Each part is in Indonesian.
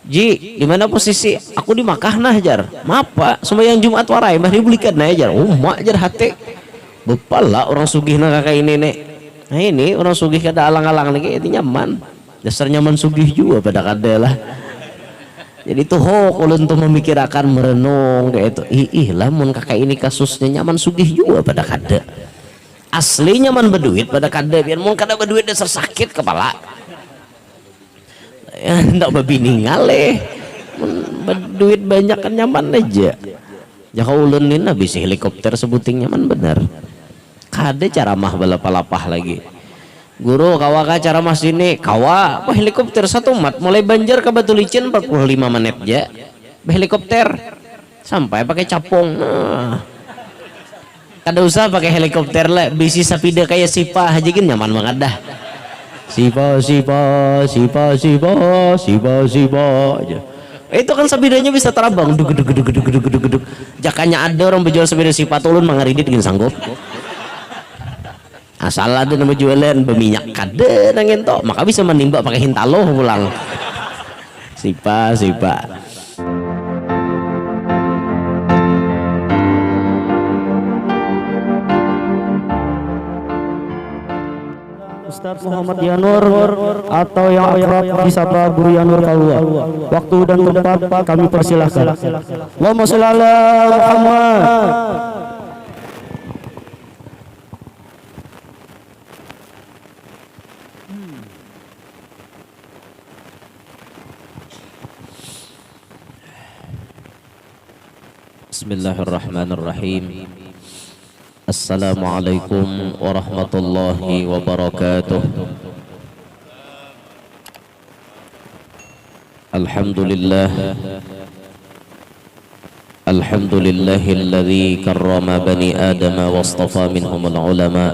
Ji, di mana posisi? Aku di Makkah nah jar. Maaf Pak, sembahyang Jumat warai mah dibelikan nah jar. Oh mak jar hati. Bepal lah orang sugih nah kakak ini nek. Nah ini orang sugih kada alang-alang nih itu nyaman. Dasar nyaman sugih juga pada kada lah. Jadi tuh ulun tuh memikirkan merenung kayak itu. Ih lamun kakak ini kasusnya nyaman sugih juga pada kada. Asli nyaman berduit pada kada biar mau kada berduit dasar sakit kepala. Ya ndak babini ngaleh berduit banyak kan nyaman aja jaka ulun ini habis helikopter sebuting nyaman bener kade cara mah balapah-lapah lagi guru kawa ka cara mas ini kawa helikopter satu mat mulai Banjar ke Batu Licin 45 menit aja helikopter sampai pakai capung kada usah pakai helikopter lah bisi sapida kayak sipa aja kan nyaman banget dah sipa aja. Itu kan sepedanya bisa terbang duk jakanya ada orang berjual sepeda sipa tulun mangaridit dengan sanggup asal ada nama jualan berminyak kade nangin tok maka bisa menimba pakai hintalo pulang sipa Ustaz Muhammad Yanur atau yang akrab disapa Guru Yanur Kalwa. Waktu dan tempat kami persilahkan. Allahumma sholli ala Muhammad. Bismillahirrahmanirrahim. Assalamualaikum warahmatullahi wabarakatuh. Alhamdulillah Alhamdulillahilladzi karrama bani adama wastafa minhumul ulama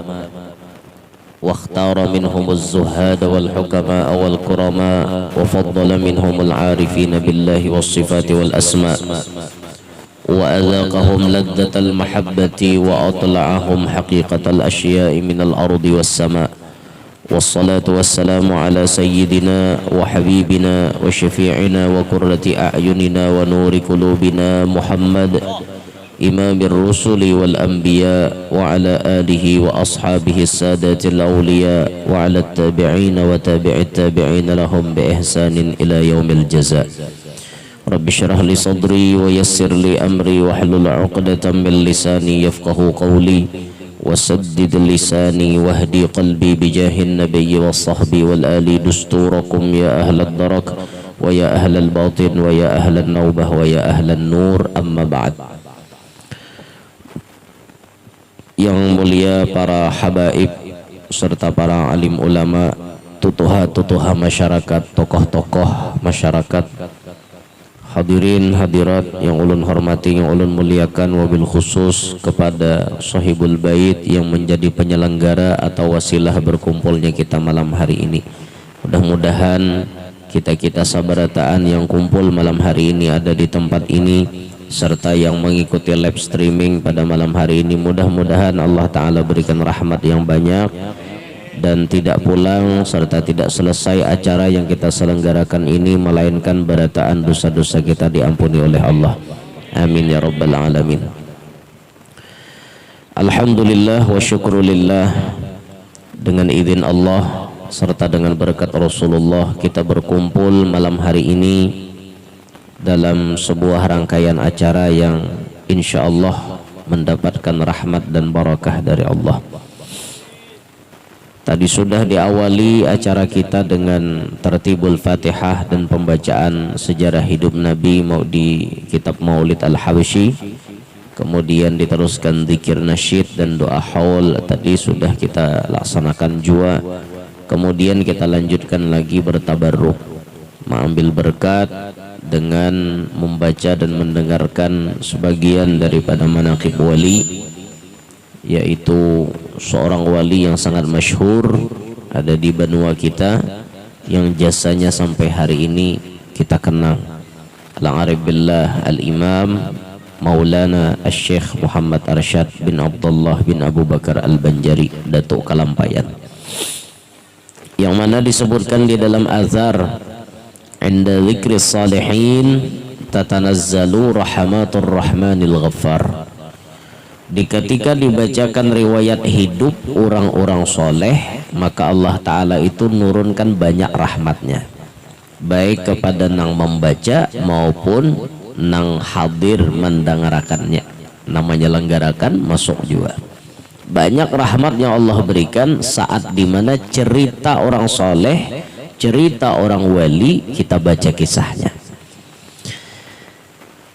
wa ikhtara minhumuz zuhada wal hukama wal kurama wa faddala minhumul arifina billahi was sifati wal asma وأذاقهم لذة المحبة وأطلعهم حقيقة الأشياء من الأرض والسماء والصلاة والسلام على سيدنا وحبيبنا وشفيعنا وقرة أعيننا ونور قلوبنا محمد إمام الرسل والأنبياء وعلى آله وأصحابه السادات الأولياء وعلى التابعين وتابع التابعين لهم بإحسان إلى يوم الجزاء رب اشرح لي صدري ويسر لي أمري واحلل عقدة من لساني يفقه قولي وسدد لساني واهدي قلبي بجاه النبي والصحب والآل دستوركم يا أهل الدرك ويا أهل الباطن ويا أهل النوبة ويا أهل النور أما بعد. Yang mulia para habaib serta para alim ulama, tutuha masyarakat, tokoh-tokoh masyarakat, hadirin hadirat yang ulun hormati, yang ulun muliakan, wabil khusus kepada sahibul bait yang menjadi penyelenggara atau wasilah berkumpulnya kita malam hari ini. Mudah-mudahan kita sabarataan yang kumpul malam hari ini ada di tempat ini serta yang mengikuti live streaming pada malam hari ini, mudah-mudahan Allah Ta'ala berikan rahmat yang banyak dan tidak pulang serta tidak selesai acara yang kita selenggarakan ini melainkan berataan dosa-dosa kita diampuni oleh Allah. Amin ya rabbal alamin. Alhamdulillah wa syukrulillah, dengan izin Allah serta dengan berkat Rasulullah kita berkumpul malam hari ini dalam sebuah rangkaian acara yang insya Allah mendapatkan rahmat dan barakah dari Allah. Tadi sudah diawali acara kita dengan tertibul Fatihah dan pembacaan sejarah hidup Nabi di kitab Maulid Al-Habsyi. Kemudian diteruskan zikir nasyid dan doa haul. Tadi sudah kita laksanakan jua. Kemudian kita lanjutkan lagi bertabarruk, mengambil berkat dengan membaca dan mendengarkan sebagian daripada manaqib wali, yaitu seorang wali yang sangat masyhur ada di benua kita yang jasanya sampai hari ini kita kenal, Al-Arif Billah Al-Imam Maulana Al-Syekh Muhammad Arsyad bin Abdullah bin Abu Bakar Al-Banjari, Datuk Kalampayan, yang mana disebutkan di dalam azhar inda dzikri salihin tatanazzalu rahmatur rahmanil ghaffar. Di ketika dibacakan riwayat hidup orang-orang soleh, maka Allah Ta'ala itu nurunkan banyak rahmatnya, baik kepada nang membaca maupun nang hadir mendengarkannya. Namanya lenggarakan masuk juga. Banyak rahmatnya Allah berikan saat dimana cerita orang soleh, cerita orang wali, kita baca kisahnya.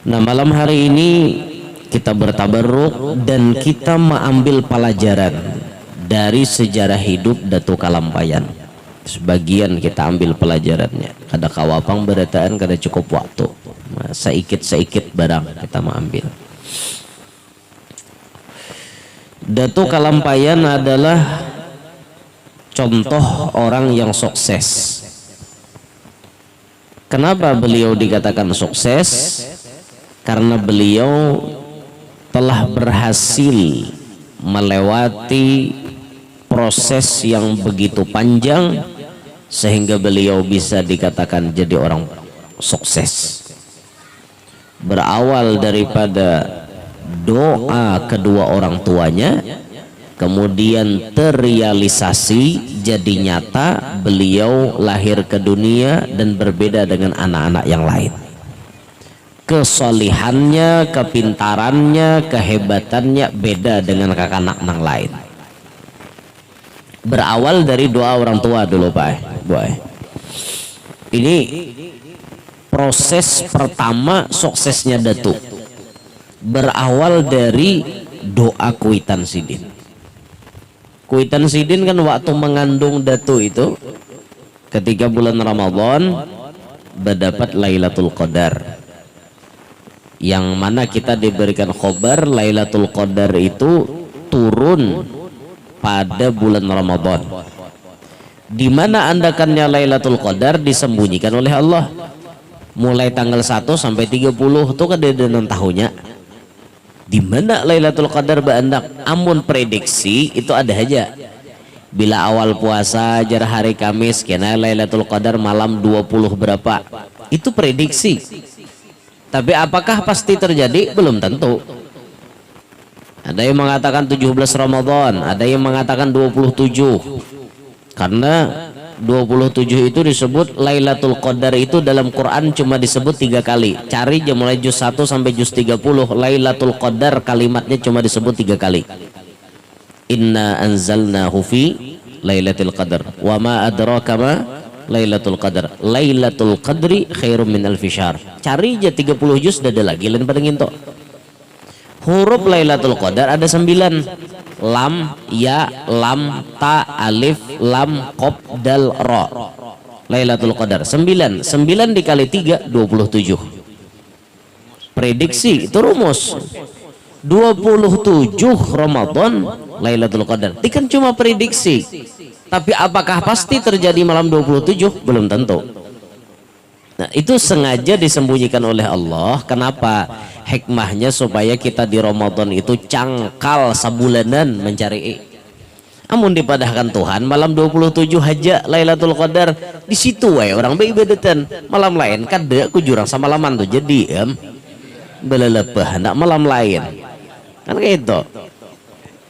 Nah, malam hari ini kita bertabarruk dan kita mengambil pelajaran dari sejarah hidup Datuk Kalampayan. Sebagian kita ambil pelajarannya. Kada kawapang berataan kada cukup waktu. Nah, seikit-seikit barang kita mengambil. Datuk Kalampayan adalah contoh orang yang sukses. Kenapa beliau dikatakan sukses? Karena beliau telah berhasil melewati proses yang begitu panjang sehingga beliau bisa dikatakan jadi orang sukses. Berawal daripada doa kedua orang tuanya, kemudian terrealisasi jadi nyata, beliau lahir ke dunia dan berbeda dengan anak-anak yang lain. Kesolihannya, kepintarannya, kehebatannya beda dengan kakak-anak yang lain. Berawal dari doa orang tua dulu Pak Boy. Ini proses pertama suksesnya Datuk. Berawal dari doa Kuitan Sidin. Kuitan Sidin kan waktu mengandung Datuk itu ketika bulan Ramadan berdapat Lailatul Qadar, yang mana kita diberikan khobar Lailatul Qadar itu turun pada bulan Ramadan, di mana andakannya Lailatul Qadar disembunyikan oleh Allah mulai tanggal 1 sampai 30 itu kan dan tahunnya. Di mana Lailatul Qadar beandak, amun prediksi itu ada aja. Bila awal puasa jar hari Kamis kena Lailatul Qadar malam 20 berapa, itu prediksi. Tapi apakah pasti terjadi? Belum tentu. Ada yang mengatakan 17 Ramadan, ada yang mengatakan 27. Karena 27 itu disebut Lailatul Qadar itu dalam Quran cuma disebut 3 kali. Cari mulai juz 1 sampai juz 30, Lailatul Qadar kalimatnya cuma disebut 3 kali. Inna anzalnahu fi Lailatul Qadar. Wa ma adraka ma Lailatul Qadar. Lailatul Qadri khairum min alfi syahr. Cari aja 30 juz ada lagi lain pada nginto. Huruf Lailatul Qadar ada 9. Lam, ya, lam, ta, alif, lam, qaf, dal, ra. Lailatul Qadar 9. 9 dikali 3 27. Prediksi itu rumus. 27 Ramadan Lailatul Qadar. Ini kan cuma prediksi. Tapi apakah pasti terjadi malam 27? Belum tentu. Nah, itu sengaja disembunyikan oleh Allah. Kenapa? Hikmahnya supaya kita di Ramadan itu cangkal sabulanan mencari. Amun dipadahkan Tuhan malam 27 haja Lailatul Qadar di situ wae orang beribadatan. Malam lain kada ku jurang sama malaman tuh jadi belelepah hendak malam lain. Kan kayak itu.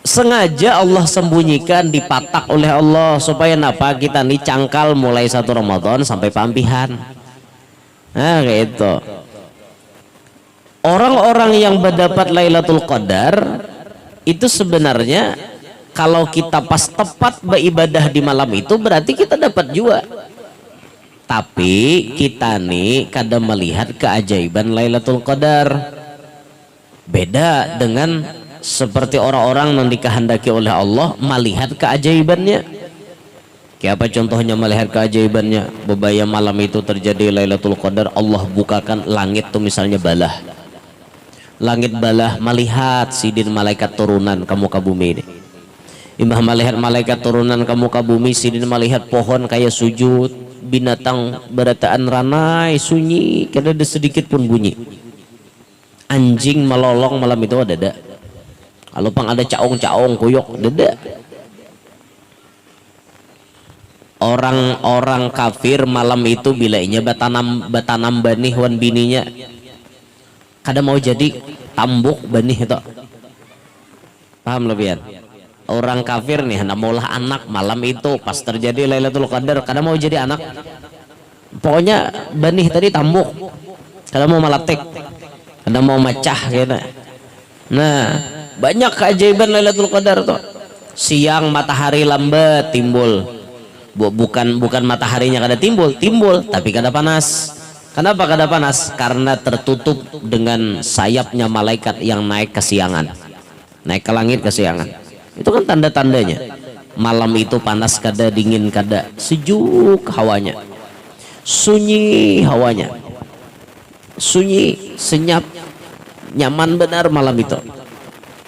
Sengaja Allah sembunyikan, dipatak oleh Allah supaya napa kita nih cangkal mulai 1 Ramadan sampai pampihan. Nah kayak itu. Orang-orang yang mendapat Lailatul Qadar itu sebenarnya kalau kita pas tepat beribadah di malam itu berarti kita dapat juga. Tapi kita nih kadang melihat keajaiban Lailatul Qadar. Beda dengan seperti orang-orang yang dikehendaki oleh Allah melihat keajaibannya. Kayak apa contohnya melihat keajaibannya? Bebaya malam itu terjadi Lailatul Qadar, Allah bukakan langit tuh misalnya balah. Langit balah melihat sidin malaikat turunan ke muka bumi ini. Imah melihat malaikat turunan ke muka bumi, sidin melihat pohon kayak sujud, binatang berataan ranai sunyi, kada ada sedikit pun bunyi. Anjing melolong malam itu ada. Kalau pang ada caong-caong kuyok dada. Orang-orang kafir malam itu bila inya batanam benih wan bininya kada mau jadi tambuk benih itu. Paham lebihan? Orang kafir nih hendak maulah anak malam itu pas terjadi Lailatul Qadar kada mau jadi anak. Pokoknya benih tadi tambuk. Kada mau malatek. Kada mau macah gitu. Nah, banyak keajaiban Lailatul Qadar tuh. Siang matahari lambat timbul. Bukan mataharinya kada timbul tapi kada panas. Kenapa kada panas? Karena tertutup dengan sayapnya malaikat yang naik kesiangan, naik ke langit kesiangan. Itu kan tanda-tandanya malam itu panas kada, dingin kada, sejuk hawanya, sunyi hawanya, sunyi, senyap, nyaman benar malam itu.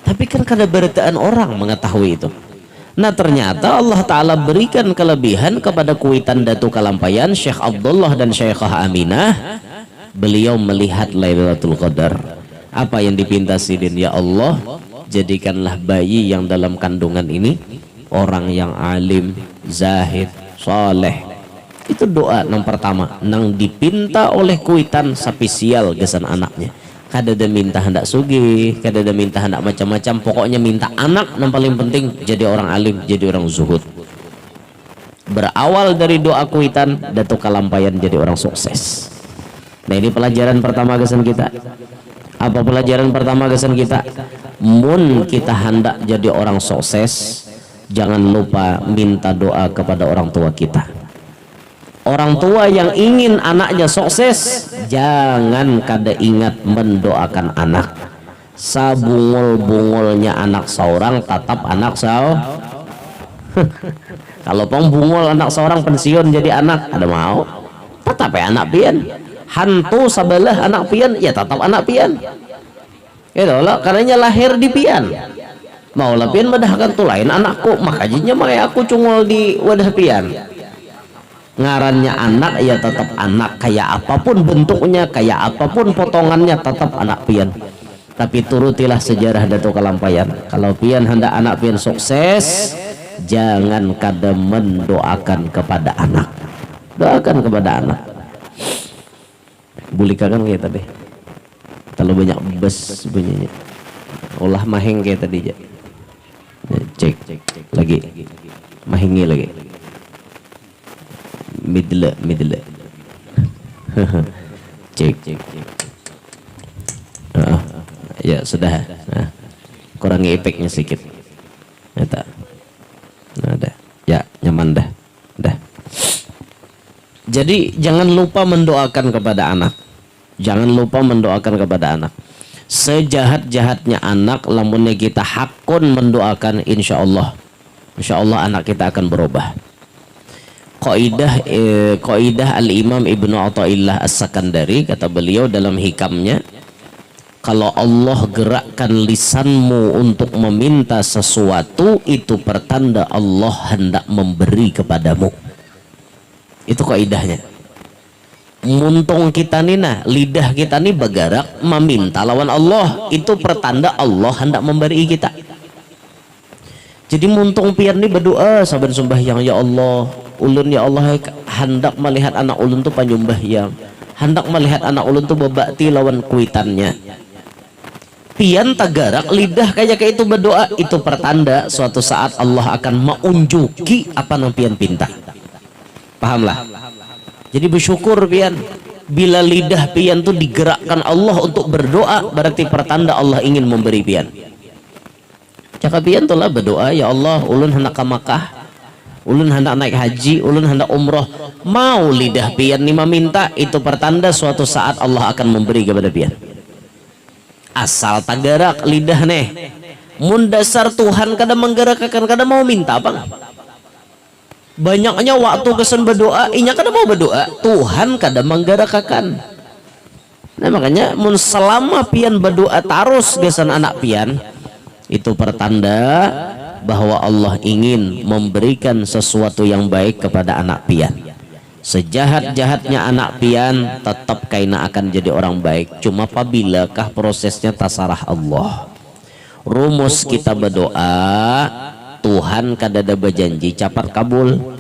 Tapi kan kada beritaan orang mengetahui itu. Nah ternyata Allah Ta'ala berikan kelebihan kepada kuitan Datu Kalampayan Syekh Abdullah dan Syekhah Aminah. Beliau melihat Lailatul Qadar. Apa yang dipinta Sidin? Ya Allah, jadikanlah bayi yang dalam kandungan ini orang yang alim, zahid, soleh. Itu doa yang pertama nang dipinta oleh kuitan sapisial gesan anaknya. Kada ada minta hendak sugih, kada ada minta hendak macam-macam, pokoknya minta anak yang paling penting jadi orang alim, jadi orang zuhud. Berawal dari doa kuitan Datu Kalampayan jadi orang sukses. Nah ini pelajaran pertama kesan kita. Apa pelajaran pertama kesan kita? Mun kita hendak jadi orang sukses, jangan lupa minta doa kepada orang tua kita. Orang tua yang ingin anaknya sukses, jangan kada ingat mendoakan anak. Sabungul-bungulnya anak seorang tetap anak kalau pengbungul anak seorang pensiun jadi anak, ada mau tetap ya anak pian. Hantu sabelah anak pian, ya tetap anak pian. Itu lah karenanya lahir di pian. Mau lah pian medahkan tuh lain anakku, makanya makanya aku cungol di wadah pian. Ngarannya anak ya tetap anak, kayak apapun bentuknya, kayak apapun potongannya tetap anak pian. Tapi turutilah sejarah Datu Kalampayan. Kalau pian hendak anak pian sukses, jangan kada mendoakan kepada anak. Doakan kepada anak. Bulikakan kayak tadi. Terlalu banyak bes bunyinya. Olah maheng kayak tadi. Cek lagi. Mahingi lagi. Midle cek ya sudah, kurangi efeknya sedikit. Nah, dah ya nyaman dah. Jadi jangan lupa mendoakan kepada anak, jangan lupa mendoakan kepada anak. Sejahat-jahatnya anak, lamunnya kita hakun mendoakan, insya Allah anak kita akan berubah. Qaidah Al-Imam Ibnu Athaillah As-Sakandari, kata beliau dalam hikamnya, kalau Allah gerakkan lisanmu untuk meminta sesuatu, itu pertanda Allah hendak memberi kepadamu. Itu kaidahnya. Muntung kita nih nah, lidah kita nih bergerak meminta lawan Allah, itu pertanda Allah hendak memberi kita. Jadi muntung pian nih berdoa saban sembahyang, ya Allah ulun, ya Allah hendak melihat anak ulun tuh panyumbahyang, hendak melihat anak ulun tuh bebakti lawan kuitannya. Pian tagarak lidah kayak itu berdoa, itu pertanda suatu saat Allah akan menunjuki apa yang pian pinta. Pahamlah? Jadi bersyukur pian bila lidah pian tuh digerakkan Allah untuk berdoa, berarti pertanda Allah ingin memberi pian. Cakap pian tuh lah berdoa, ya Allah ulun hendak ke Makkah, ulun hendak naik haji, ulun hendak umroh, mau lidah pian nih meminta, itu pertanda suatu saat Allah akan memberi kepada pian. Asal tagarak lidah nih, mun dasar Tuhan kada menggerakkan, kada mau minta apa? Banyaknya waktu kesan berdoa, inya kada mau berdoa, Tuhan kada menggerakkan. Nah makanya mun selama pian berdoa terus kesan anak pian, itu pertanda bahwa Allah ingin memberikan sesuatu yang baik kepada anak pian. Sejahat-jahatnya anak pian tetap kaina akan jadi orang baik, cuma apabila prosesnya tasarah Allah. Rumus kita berdoa, Tuhan kadada berjanji capat kabul.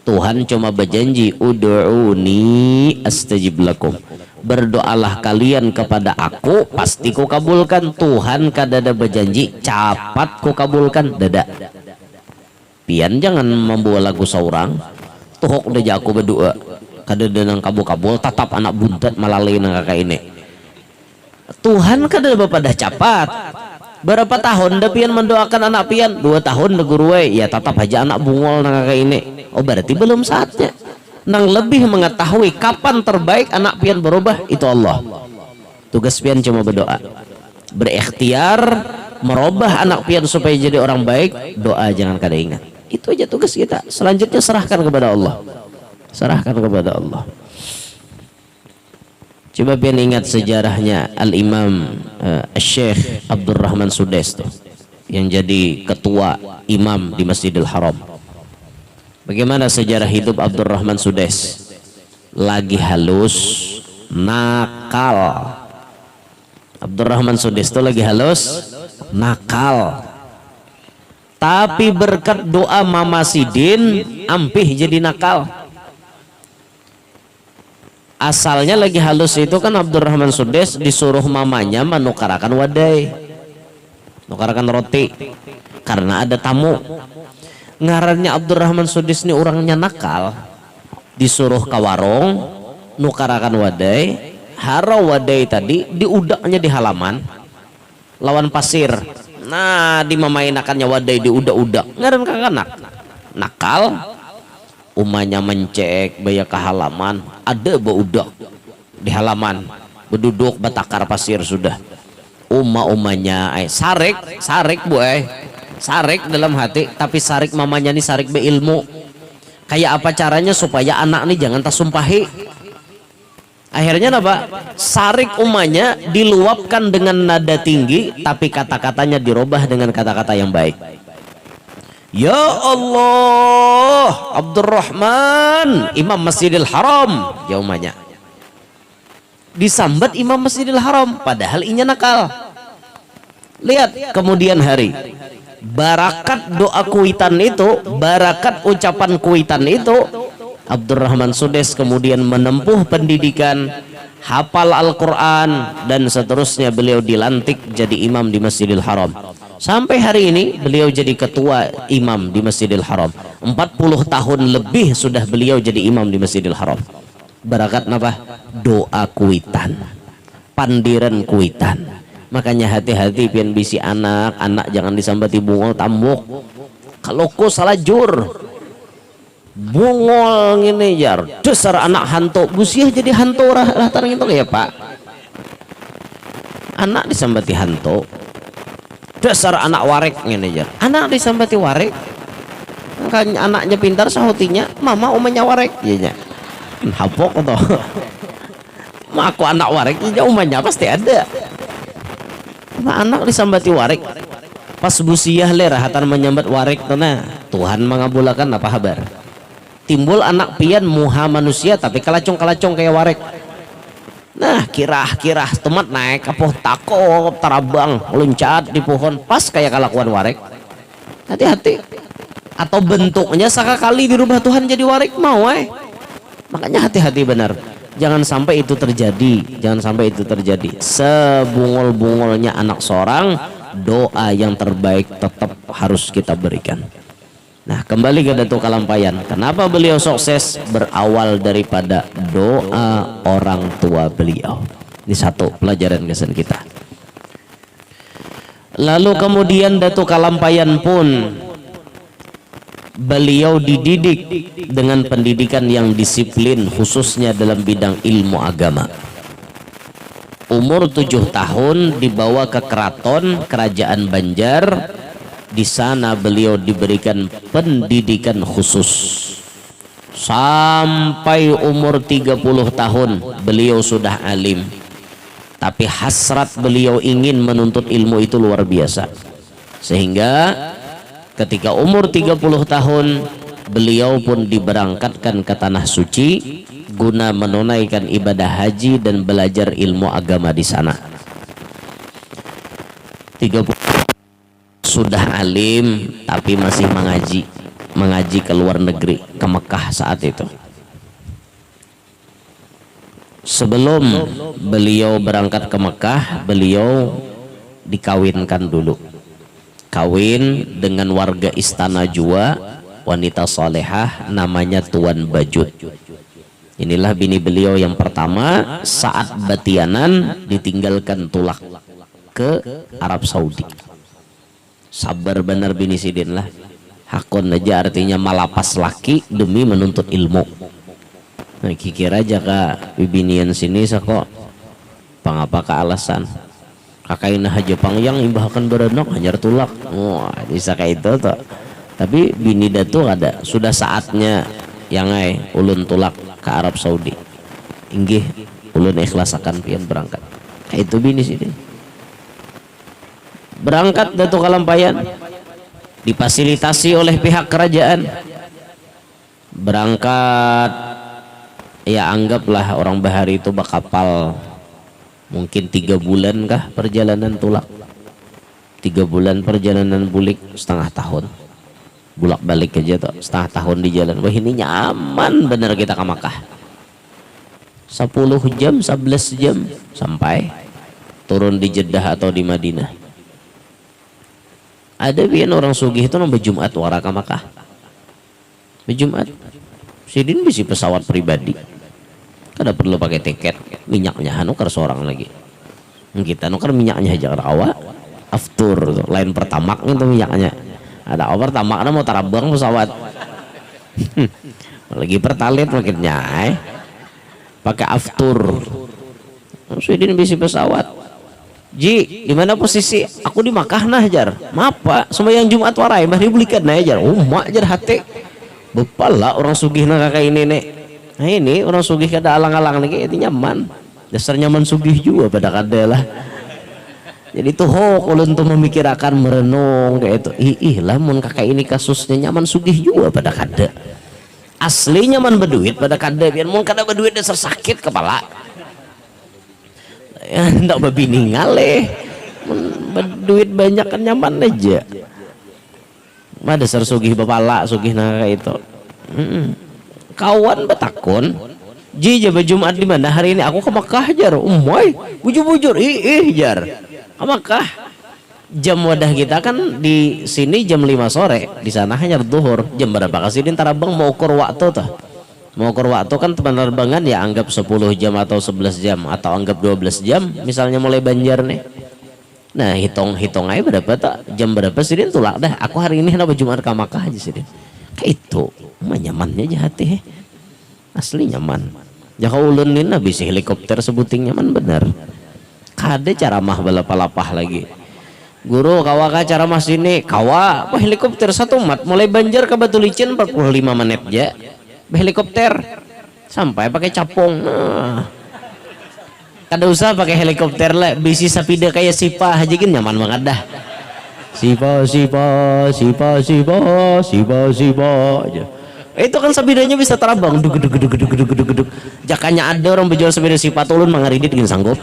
Tuhan cuma berjanji, ud'uni astajib lakum. Berdoalah kalian kepada aku, pasti ku kabulkan. Tuhan kadada berjanji, capat ku kabulkan, dada. Pian jangan membawa lagu seorang. Tuhok udah jago berdoa, kadada nang kabul-kabul, tatap anak buntet malalai nang kakak ini. Tuhan kadada bapak dah capat. Berapa tahun dah pian mendoakan anak pian? 2 tahun dah guru ya tatap aja anak bungol nang kakak ini. Oh berarti belum saatnya. Nang lebih mengetahui kapan terbaik anak pian berubah itu Allah. Tugas pian cuma berdoa, berikhtiar merubah anak pian supaya jadi orang baik. Doa jangan kada ingat. Itu aja tugas kita. Selanjutnya serahkan kepada Allah. Serahkan kepada Allah. Coba pian ingat sejarahnya Al-Imam Syekh Abdurrahman Sudais tuh, yang jadi ketua imam di Masjidil Haram. Bagaimana sejarah hidup Abdurrahman Sudais? Lagi halus, nakal. Abdurrahman Sudais itu lagi halus, nakal. Tapi berkat doa Mama Sidin, ampih jadi nakal. Asalnya lagi halus itu kan Abdurrahman Sudais disuruh mamanya menukarakan wadai, nukarakan roti, karena ada tamu. Ngarannya Abdurrahman Sudais ini orangnya nakal, disuruh ke warung nukarakan wadai. Harau wadai tadi diudaknya di halaman lawan pasir. Nah dimamainakannya wadai diudak-udak. Ngaran kakanak nakal. Umanya mencek baya ke halaman, ada beudak di halaman, berduduk batakar pasir sudah. Umanya sarik bu sarik dalam hati, tapi sarik mamanya nih sarik beilmu. Kayak apa caranya supaya anak nih jangan tersumpahi. Akhirnya apa? Sarik umanya diluapkan dengan nada tinggi, tapi kata-katanya dirubah dengan kata-kata yang baik. Ya Allah, Abdurrahman, Imam Masjidil Haram, ya umanya. Disambat Imam Masjidil Haram, padahal inya nakal. Lihat kemudian hari, barakat doa kuitan itu, barakat ucapan kuitan itu, Abdurrahman Sudais kemudian menempuh pendidikan, hafal Al-Quran, dan seterusnya beliau dilantik jadi imam di Masjidil Haram. Sampai hari ini beliau jadi ketua imam di Masjidil Haram. 40 tahun lebih sudah beliau jadi imam di Masjidil Haram. Barakat apa? Doa kuitan, pandiran kuitan. Makanya hati-hati pian bisi anak jangan disambati bungol tambuk. Kalau ku salah jur bungol ngene jar dasar anak hantu busiah jadi hantu lah tarang itu ya pak. Anak disambati hantu, dasar anak warek ngene jar. Anak disambati warek, kan anaknya pintar sahutinya mama umanya warek ya hapok atau ma aku anak warek ya umanya pasti ada. Ma anak disambati warek pas busiah le rahatan menyambat warek tanah Tuhan mengabulkan apa kabar. Timbul anak pian muha manusia tapi kalacong-kalacong kayak warek. Nah kirah-kirah temat naik apoh takop tarabang loncat di pohon pas kayak kelakuan warek. Hati-hati. Atau bentuknya sekali dirubah Tuhan jadi warek mau makanya hati-hati benar. Jangan sampai itu terjadi. Jangan sampai itu terjadi. Sebungol-bungolnya anak seorang, doa yang terbaik tetap harus kita berikan. Nah kembali ke Datuk Kalampayan, kenapa beliau sukses? Berawal daripada doa orang tua beliau. Ini satu pelajaran kesan kita. Lalu kemudian Datuk Kalampayan pun beliau dididik dengan pendidikan yang disiplin, khususnya dalam bidang ilmu agama. Umur 7 tahun dibawa ke keraton kerajaan Banjar. Di sana beliau diberikan pendidikan khusus. Sampai umur 30 tahun beliau sudah alim. Tapi hasrat beliau ingin menuntut ilmu itu luar biasa. Sehingga ketika umur 30 tahun beliau pun diberangkatkan ke tanah suci guna menunaikan ibadah haji dan belajar ilmu agama di sana. 30 sudah alim tapi masih mengaji. mengaji ke luar negeri, ke Mekah saat itu. Sebelum beliau berangkat ke Mekah, beliau dikawinkan dulu. Kawin dengan warga istana Jua, wanita solehah namanya Tuan Bajut. Inilah bini beliau yang pertama saat batianan ditinggalkan tulak ke Arab Saudi. Sabar benar bini sidin lah. Hakun aja artinya malapas laki demi menuntut ilmu. Nah, kikir aja kak bibinian sini kok pangapa ke alasan kakak ini aja pangyang imbahkan berenok hanyar tulak. Wah bisa kayak itu toh. Tapi bini datu ada sudah saatnya yang ulun tulak ke Arab Saudi. Inggih ulun ikhlasakan pian berangkat. Kayak itu bini sini. Berangkat datu kalampayan difasilitasi oleh pihak kerajaan. Berangkat ya anggaplah orang bahari itu bakapal mungkin 3 bulan kah perjalanan tulak. 3 bulan perjalanan bulik setengah tahun. Bulak balik aja tuh setengah tahun di jalan. Wah ini nyaman bener kita ke Makkah. 10 jam 11 jam sampai turun di Jeddah atau di Madinah. Ada biar orang sugih itu nambah Jumat wara ke Makkah. Berjumat sidin bisa pesawat pribadi. Kada perlu pakai tiket, minyaknya hanukar seorang lagi. Kita nukar minyaknya aja awak aftur lain pertamak itu minyaknya. Ada awal pertamak mau tarabang pesawat. Lagi pertalit makinnya pakai aftur. Sidin bisa pesawat. Ji, di mana posisi? Aku di Makkah nah jar. Mapa, sembahyang Jumat warai mbah dibelikan nah jar. Oh, mak jar hati. Bepala orang sugih nah kakak ini nek. Nah ini orang sugih kada alang-alang lagi itu nyaman. Dasar nyaman sugih juga pada kada lah. Jadi tuh ulun tuh memikirkan merenung kayak itu. Ih lah mun kakak ini kasusnya nyaman sugih juga pada kada. Asli nyaman berduit pada kada biar mun kada berduit dasar sakit kepala. Ya ndak babini ngaleh. Berduit banyak kan nyaman aja. Mah dasar sugih bapala sugih nah kayak itu. Kawan betakun ji jaba Jumat di mana hari ini aku ke Makkah jar umoy bujur-bujur jar ke Makkah. Jam wadah kita kan di sini jam 5 sore, di sana hanya zuhur. Jam berapa kasih tarabang mau ukur waktu tuh, mau ukur waktu kan penerbangan ya anggap 10 jam atau 11 jam atau anggap 12 jam misalnya mulai Banjar nih. Nah hitung aja berapa tuh jam berapa sidin tulak dah aku hari ini kenapa Jumat ke Makkah aja sidin kayak itu mah nyamannya aja hati asli nyaman. Jaka ulun ini bisa helikopter sebuting nyaman bener. Kade cara mah balapah-lapah lagi. Guru kawa ka cara mah sini kawa apa helikopter satu mat mulai Banjar ke Batu Licin 45 menit aja. Helikopter sampai pakai capung. Nah. Kada usah pakai helikopter lah, bisi sapida kayak sipa aja kan nyaman banget dah. Sipa aja. Itu kan sepedanya bisa terbang duk. Jakanya ada orang berjual sepeda sipa tulun mangaridit ingin sanggup.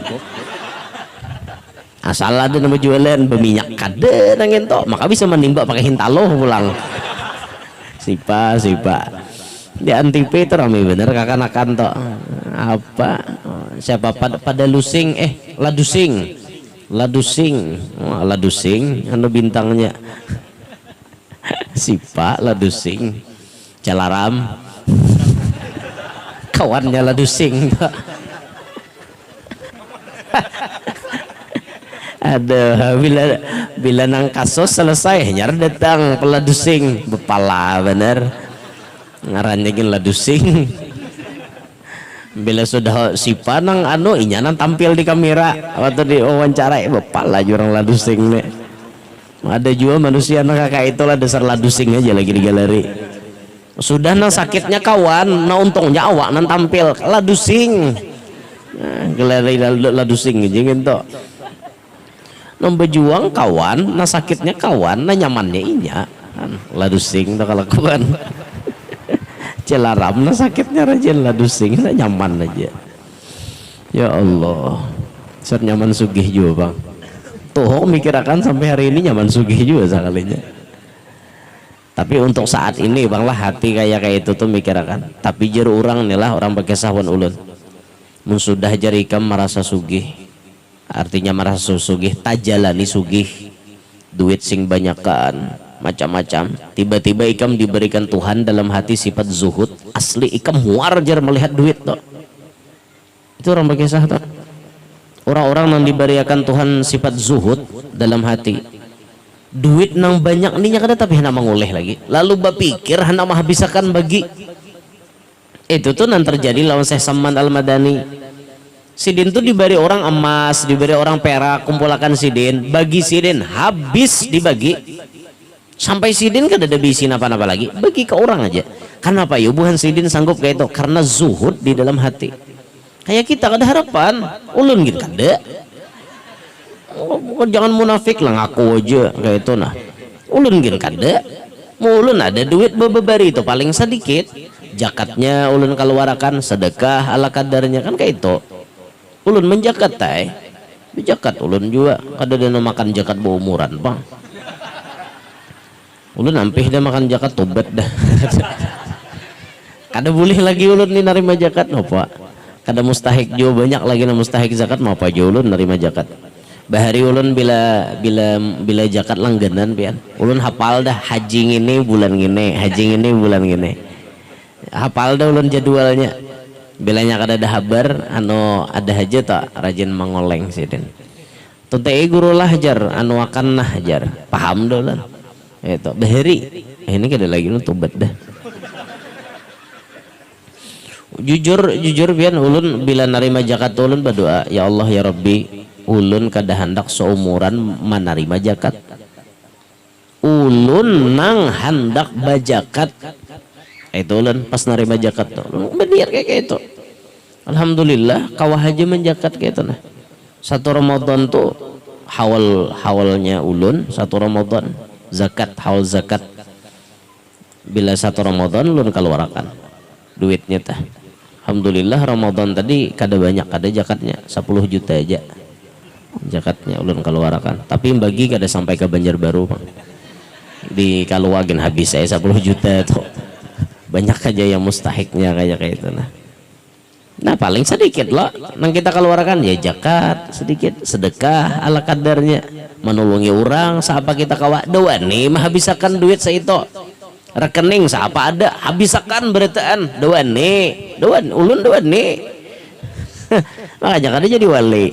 Asal ada nama jualan berminyak kada nangin tok, maka bisa menimba pakai hintalo pulang. Sipa. Di Antipe itu ramai bener kakak-kakan tok. Apa? Siapa pada lusing ladusing. Wah, ladusing anu bintangnya. Sipa ladusing. Calaram kawannya ladusing. Ada bila nang kasus selesai nyar datang peladusing bepala bener ngarannya gin ladusing. Bila sudah sipa nang anu inyanan tampil di kamera waktu di wawancara bepala jurang ladusing nih. Ada juga manusia nang kakak itulah dasar ladusing aja lagi di galeri. Sudah nang sakitnya kawan, nah untungnya awak nang tampil ladusing. Nah, galeri ladusing aja gitu. Nang berjuang kawan, nah sakitnya kawan, nah nyamannya inya. Ladusing tak kelakuan. Celaram nah sakitnya rajin ladusing, nah nyaman aja. Ya Allah, ser nyaman sugih juga bang. Tuh mikirakan sampai hari ini nyaman sugih juga sekalinya. Tapi untuk saat ini bang lah hati kayak itu tuh mikirakan. Tapi jer orang nih lah orang berkisah wan ulun. Mun sudah jari ikam merasa sugih, artinya merasa sugih, tajalani sugih, duit sing banyakan, macam-macam. Tiba-tiba ikam diberikan Tuhan dalam hati sifat zuhud, asli ikam muar jar melihat duit tuh. Itu orang berkisah tuh. Orang-orang yang diberikan Tuhan sifat zuhud dalam hati, duit nang banyak nih kada tapi hendak mengoleh lagi, lalu bapikir hendak menghabiskan bagi. Itu tuh yang terjadi lawan Syekh Saman Al-Madani. Sidin tuh diberi orang emas, diberi orang perak, kumpulakan sidin, bagi sidin habis dibagi sampai sidin kada ada bisi apa-apa lagi, bagi ke orang aja. Kenapa ya buhan sidin sanggup kayak itu? Karena zuhud di dalam hati. Kayak kita kada harapan ulun gitu kada. Jangan munafik lah, ngaku aja kayak itu nah. Ulun gitu kada. Ulun ada duit bebari itu paling sedikit. Jakatnya ulun keluarkan, sedekah ala kadarnya kan kayak itu. Ulun menjakat tay, berjakat ulun juga. Kada ada makan jakat berumuran bang. Ulun nampih dah makan jakat tobat dah. Kada boleh lagi ulun ni narima jakat, apa? Kada mustahik juga banyak lagi na mustahik zakat, mau apa juga ulun narima jakat. Bahari ulun bila jakat langganan pian. Ulun hafal dah haji ini bulan gini, haji ini bulan gini. Hafal dah ulun jadwalnya. Bilanya kada ada habar anu ada aja tak rajin mengoleng sidin. Tuntai guru lah jar anu akan nah jar. Paham dah ulun. Itu bahari. Ini kada lagi nu tobat dah. Jujur pian ulun bila narima zakat ulun berdoa, ya Allah ya Rabbi, ulun kada hendak seumuran menerima zakat. Ulun nang hendak bajakat. Itu ulun pas narima zakat tuh bener kayak itu. Alhamdulillah kawah aja menjakat kayak itu nah. Satu Ramadan tuh hawalnya ulun satu Ramadan zakat, hawal zakat. Bila satu Ramadan ulun keluarkan duitnya tah. Alhamdulillah Ramadan tadi kada banyak, kada zakatnya 10 juta aja zakatnya ulun keluarkan. Tapi bagi kada sampai ke Banjarbaru di Kaluwagen habis saya 10 juta tuh. Banyak aja yang mustahiknya kayak itu nah paling sedikit loh nang kita keluarkan ya zakat sedikit, sedekah ala kadarnya, menolongi orang siapa kita kawa doa nih menghabiskan duit seito rekening siapa ada habiskan beritaan doa nih ulun doa nih makanya kada jadi wali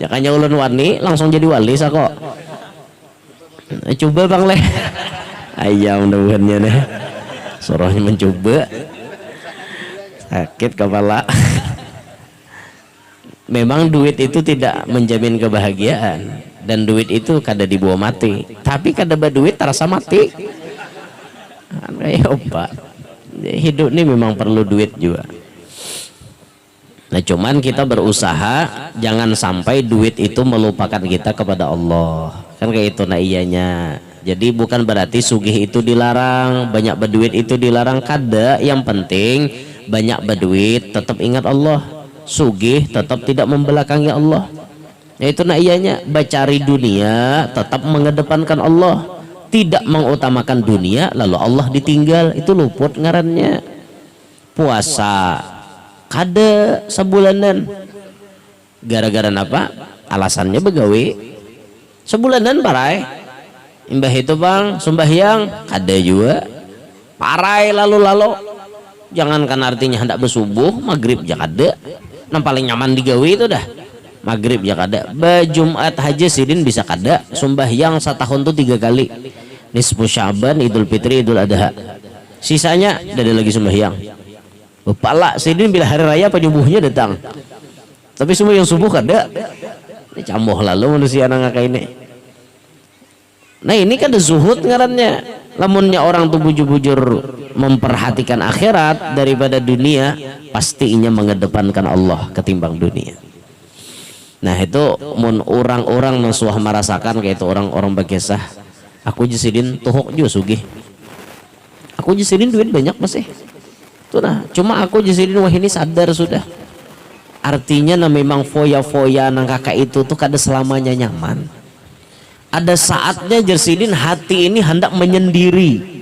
jakanya ulun wani langsung jadi wali sako. Coba bang leh ayam mudah-mudahannya nih suruhnya mencoba sakit kepala. Memang duit itu tidak menjamin kebahagiaan dan duit itu kada dibawa mati, tapi kada berduit terasa mati. Kayak apa? Hidup ini memang perlu duit juga. Nah cuman kita berusaha jangan sampai duit itu melupakan kita kepada Allah. Kan kayak itu nah iyanya. Jadi bukan berarti sugih itu dilarang, banyak berduit itu dilarang, kada. Yang penting banyak berduit tetap ingat Allah, sugih tetap tidak membelakangi Allah. Yaitu nak iyanya bacari dunia tetap mengedepankan Allah, tidak mengutamakan dunia lalu Allah ditinggal, itu luput ngarannya. Puasa kada sebulanan, gara-gara apa? Alasannya begawe sebulanan parai. Imbah itu bang sembahyang kada juga parai lalu jangankan artinya hendak bersubuh maghrib ya kada. Yang paling nyaman digawe itu dah maghrib ya kada. Jumat haji sidin bisa kada. Sembahyang setahun tuh 3 kali, nisfu Syaban, Idul Fitri, Idul Adha. Sisanya ada lagi sembahyang. Bapala sidin bila hari raya penyubuhnya datang, tapi semua yang subuh kada. Ini camboh lalu manusia nang ini. Nah ini kan ada zuhud ngarannya. Lamunnya orang tuh bujur-bujur memperhatikan akhirat daripada dunia, pastinya mengedepankan Allah ketimbang dunia. Nah itu mun orang-orang yang suah merasakan kayak itu orang-orang berkisah, aku jisidin tuhuk juga sugih, aku jisidin duit banyak masih tuh nah, cuma aku jisidin wah ini sadar sudah. Artinya nah memang foya-foya nang kakak itu tuh kada selamanya nyaman. Ada saatnya Jersidin hati ini hendak menyendiri.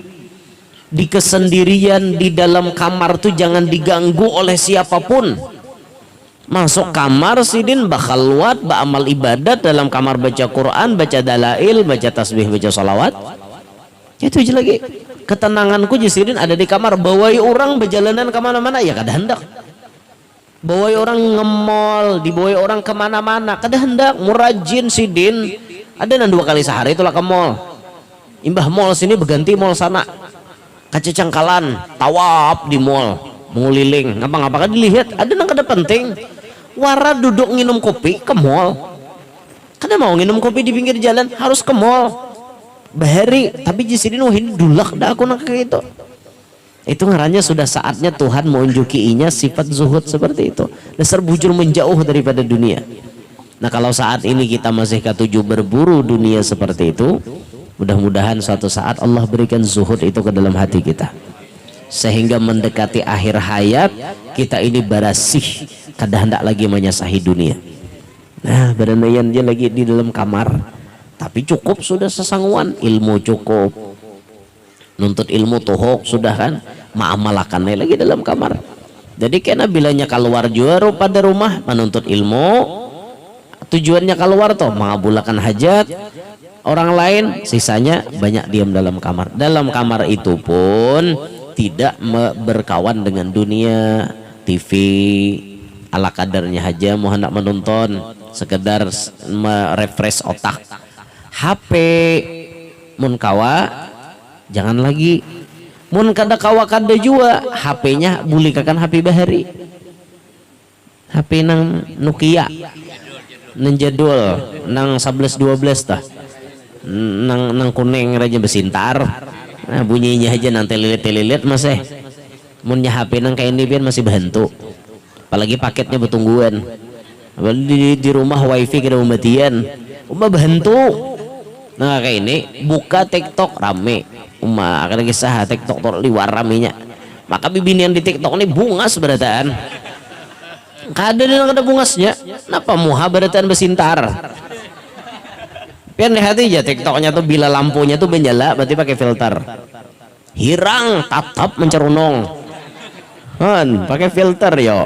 Di kesendirian di dalam kamar tuh jangan diganggu oleh siapapun. Masuk kamar sidin bakhalwat, ba'amal ibadat dalam kamar, baca Quran, baca dalail, baca tasbih, baca salawat. Itu aja lagi. Ketenanganku Jersidin ada di kamar. Bawai orang berjalanan kemana-mana ya kada hendak. Bawai orang nge-mall, dibawai orang kemana-mana kada hendak. Murajin sidin. Ada nan 2 kali sehari itulah ke mall. Imbah mall sini berganti mall sana. Kacecangkalan, tawaf di mall, menguliling, ngapa-ngapa kan dilihat. Ada nang kada penting. Wara duduk nginum kopi ke mall. Kada mau nginum kopi di pinggir jalan, harus ke mall. Bahari, tapi Jersidin wah ini dulak dah aku nak kayak itu. Itu ngarannya sudah saatnya Tuhan menunjukinya sifat zuhud seperti itu. Dasar bujur menjauh daripada dunia. Nah kalau saat ini kita masih ketujuh berburu dunia seperti itu, mudah-mudahan suatu saat Allah berikan zuhud itu ke dalam hati kita, sehingga mendekati akhir hayat kita ini barasih kada hendak lagi menyasahi dunia. Nah beranayan dia lagi di dalam kamar, tapi cukup sudah sesangguan, ilmu cukup, nuntut ilmu tuhok sudah kan, ma'amalakannya lagi dalam kamar. Jadi kena bilanya keluar juga pada rumah menuntut ilmu, tujuannya keluar toh mengabulkan hajat orang lain, sisanya banyak diam dalam kamar. Dalam kamar itu pun tidak berkawan dengan dunia, TV ala kadarnya aja, mau hendak menonton, sekedar merefresh otak. HP mun kawa jangan lagi, mun kada kawa kada juga HP-nya bulikakan HP bahari, HP nang Nokia nang jadul nang 11-12 tah, nang kuning raja besintar. Nah bunyinya aja nang telilit masih. Munnya HP nang kayak ini biar masih berhentu, apalagi paketnya bertungguan. Di rumah wifi kada matian, berhentu. Nah kayak ini buka TikTok rame, akan kisah TikTok tor liwar ramenya. Maka bibinian di TikTok ini bungas berataan. Kada bungasnya, kenapa muha berataan besintar? Pian lihat aja TikToknya tuh bila lampunya tuh menyala berarti pakai filter. Hirang tatap mencerunong. Han, pakai filter yo.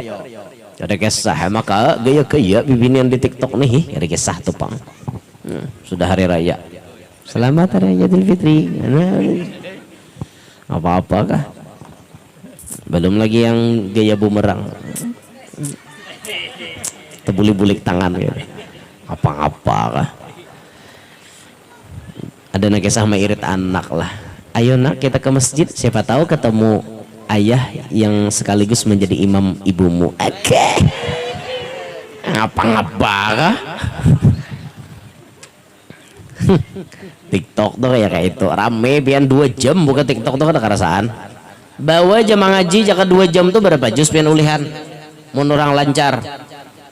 Ada kisah maka gaya bibinian di TikTok nih, ada kisah tuh pang. Sudah hari raya. Selamat hari raya Idul Fitri. Apa-apa kah? Belum lagi yang gaya bumerang. Tebulik-bulik tangan gitu. Apa-apa kah? Ada nak kisah mengirit anak lah. Ayo nak kita ke masjid, siapa tahu ketemu ayah yang sekaligus menjadi imam ibumu. Oke. Ngapa-ngapa kah? TikTok tuh kayak itu rame pian 2 jam buka TikTok tuh kada kerasaan. Bawa jam ngaji jaka 2 jam tuh berapa jus pian ulihan. Mun orang lancar.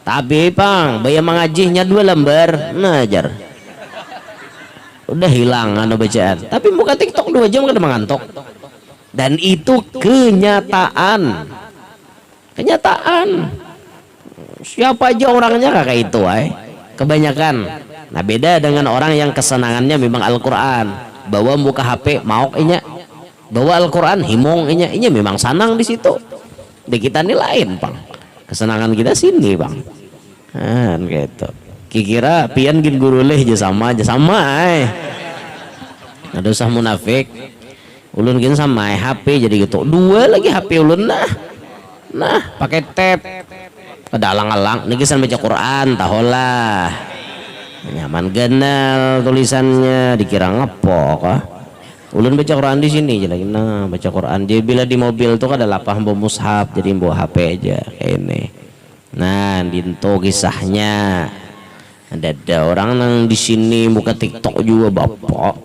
Tapi pang bayar mengajinya 2 lembar ngajar. Udah hilang anu bacaan, tapi buka TikTok 2 jam kada mengantuk. Dan itu kenyataan. Siapa aja orangnya kayak itu kebanyakan. Nah beda dengan orang yang kesenangannya memang Al-Quran, bawa buka HP mau inya, bawa Al-Quran himong inya memang sanang di situ. Di kita ini lain pang, kesenangan kita sini bang. Nah gitu. Kira pian gin guru leh aja sama ada usah munafik ulun gin sama HP jadi gitu 2 lagi HP ulun nah pakai tab pada alang-alang nigisan baca Quran taholah nyaman genal tulisannya dikira ngepok ulun baca Quran di sini jadi nah baca Quran dia bila di mobil tuh ada lapah bawa mushaf jadi bawa HP aja kayak ini. Nah dinto kisahnya ada orang yang di sini buka TikTok juga bapak.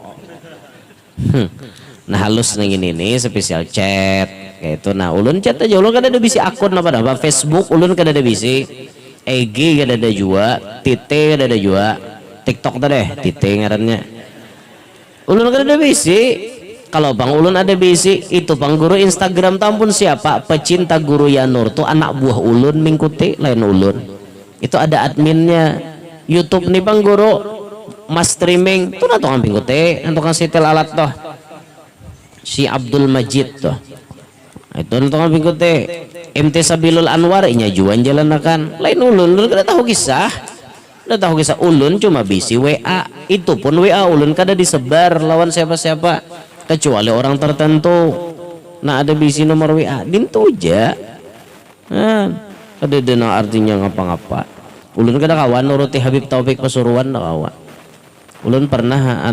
Nah halus nih ini spesial chat kayak itu. Nah ulun chat aja ulun kada ada bisi akun apa Facebook ulun kada ada bisi, IG kada ada juga, tite kada ada juga, TikTok tadi tite ngarannya. Ulun kada ada bisi. Kalau bang ulun ada bisi itu bang guru Instagram tampun siapa pecinta guru Yanur tuh anak buah ulun mengikuti lain ulun. Itu ada adminnya. YouTube nih bang guru mas streaming tuh nato kambing teh tukang setel alat toh si Abdul Majid toh itu nato kambing teh MT Sabilul Anwar inya juan jalan akan lain ulun kada tahu kisah ulun cuma bisi WA, itu pun WA ulun kada disebar lawan siapa-siapa kecuali orang tertentu. Nah ada bisi nomor WA dintu aja. Nah, kada dena artinya ngapa-ngapa. Ulun kada kawan nuruti Habib Taufik Pasuruan na kawan. Ulun pernah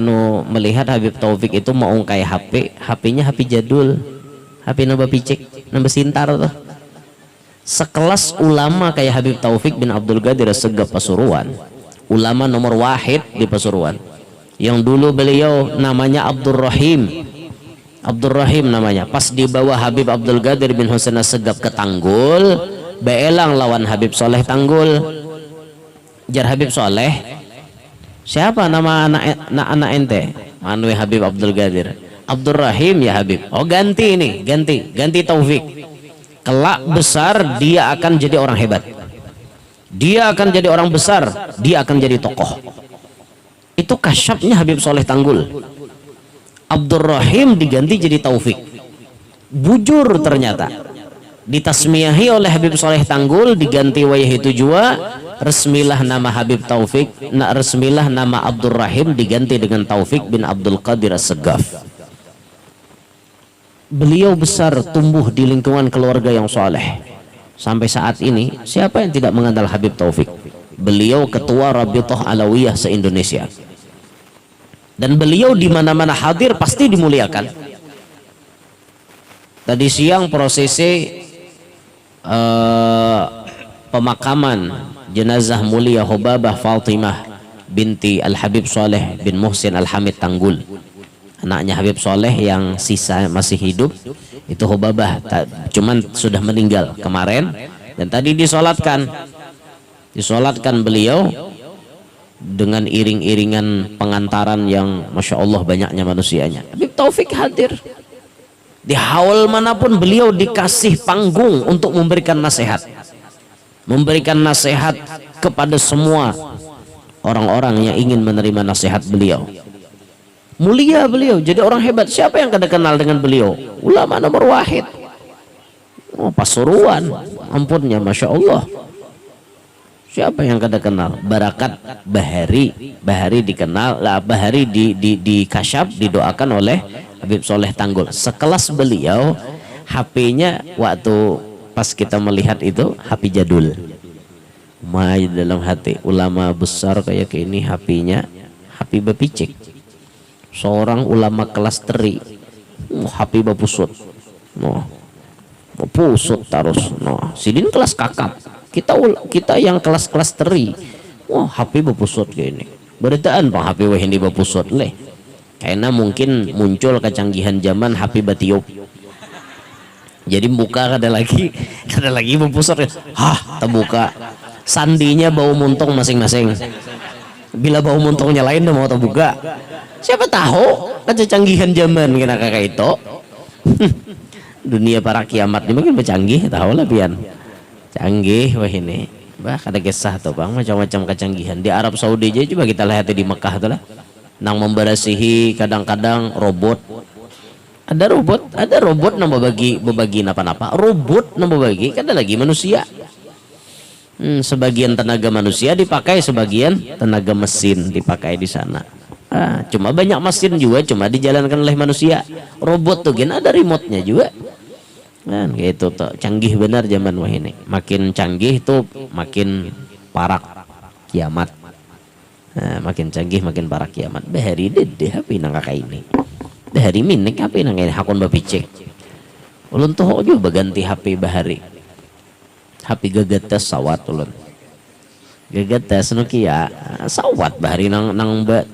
melihat Habib Taufik itu mau ungkai HP-nya HP jadul. HP nambah picek, nambah sintar tuh. Sekelas ulama kayak Habib Taufik bin Abdul Qadir As-Segaf Pasuruan, ulama nomor wahid di Pasuruan, yang dulu beliau namanya Abdul Rahim namanya, pas di bawah Habib Abdul Qadir bin Husain As-Segaf ke Tanggul, beelang lawan Habib Soleh Tanggul. Jar Habib Soleh, siapa nama anak ente? Manwe Habib Abdul Qadir. Abdul Rahim ya Habib. Oh ganti ini, ganti Taufik. Kelak besar dia akan jadi orang hebat, dia akan jadi orang besar, dia akan jadi tokoh. Itu kasyafnya Habib Soleh Tanggul. Abdul Rahim diganti jadi Taufik. Bujur ternyata ditasmiyahi oleh Habib Soleh Tanggul, diganti wayah itu jua, resmilah nama Habib Taufik, resmilah nama Abdul Rahim diganti dengan Taufik bin Abdul Qadir As-Segaf. Beliau besar tumbuh di lingkungan keluarga yang soleh. Sampai saat ini siapa yang tidak mengenal Habib Taufik? Beliau ketua Rabithah Alawiyah se-Indonesia. Dan beliau di mana-mana hadir pasti dimuliakan. Tadi siang prosesi pemakaman jenazah mulia Hubabah Fatimah binti Al-Habib Soleh bin Muhsin Al-Hamid Tanggul. Anaknya Habib Soleh yang sisa masih hidup itu Hubabah, cuman sudah meninggal kemarin, dan tadi disolatkan beliau dengan iring-iringan pengantaran yang Masya Allah banyaknya manusianya. Habib Taufik hadir di haul manapun, beliau dikasih panggung untuk memberikan nasihat kepada semua orang-orang yang ingin menerima nasihat beliau. Mulia beliau, jadi orang hebat. Siapa yang kada kenal dengan beliau? Ulama nomor wahid. Oh, Pasuruan, ampunnya Masya Allah. Siapa yang kada kenal? Barakat Bahari dikenal lah, Bahari di kasyaf didoakan oleh Habib Soleh Tanggul. Sekelas beliau, HP-nya waktu pas kita melihat itu HP jadul. Mai dalam hati ulama besar kayak ini HP-nya HP bepicik. Seorang ulama kelas teri, HP bapusut, pusut terus, sidin kelas kakap, kita yang kelas teri, HP bapusut kayak ini, beritaan bang HP wah ini bapusut leh, karena mungkin muncul kecanggihan zaman HP batiup, jadi buka ada lagi bapusut, terbuka, sandinya bau muntung masing-masing, bila bau muntungnya lain udah mau terbuka. Siapa tahu kecanggihan zaman kena kakak itu. Dunia para kiamat ini mungkin bercanggih, tahu lah pian. Canggih wah ini. Bah kada kisah tuh bang, macam-macam kecanggihan. Di Arab Saudi aja coba kita lihat di Mekah tuh lah. Nang memberasihi kadang-kadang robot. Ada robot nang berbagi napa-napa. Robot nang berbagi, kada lagi manusia. Sebagian tenaga manusia dipakai, sebagian tenaga mesin dipakai di sana. Cuma banyak mesin juga cuma dijalankan oleh manusia. Robot tuh kan ada remote-nya juga. Kan gitu tuh. Canggih benar zaman wah ini. Makin canggih tuh makin parak kiamat. Makin canggih makin parak kiamat. Bahari dede HP nang kakak ini. Bahari minik HP nang ini hakun bapicek. Ulun tuh juga ganti HP bahari. HP gagatas sawat ulun. Gagatas Nokia sawat bahari nang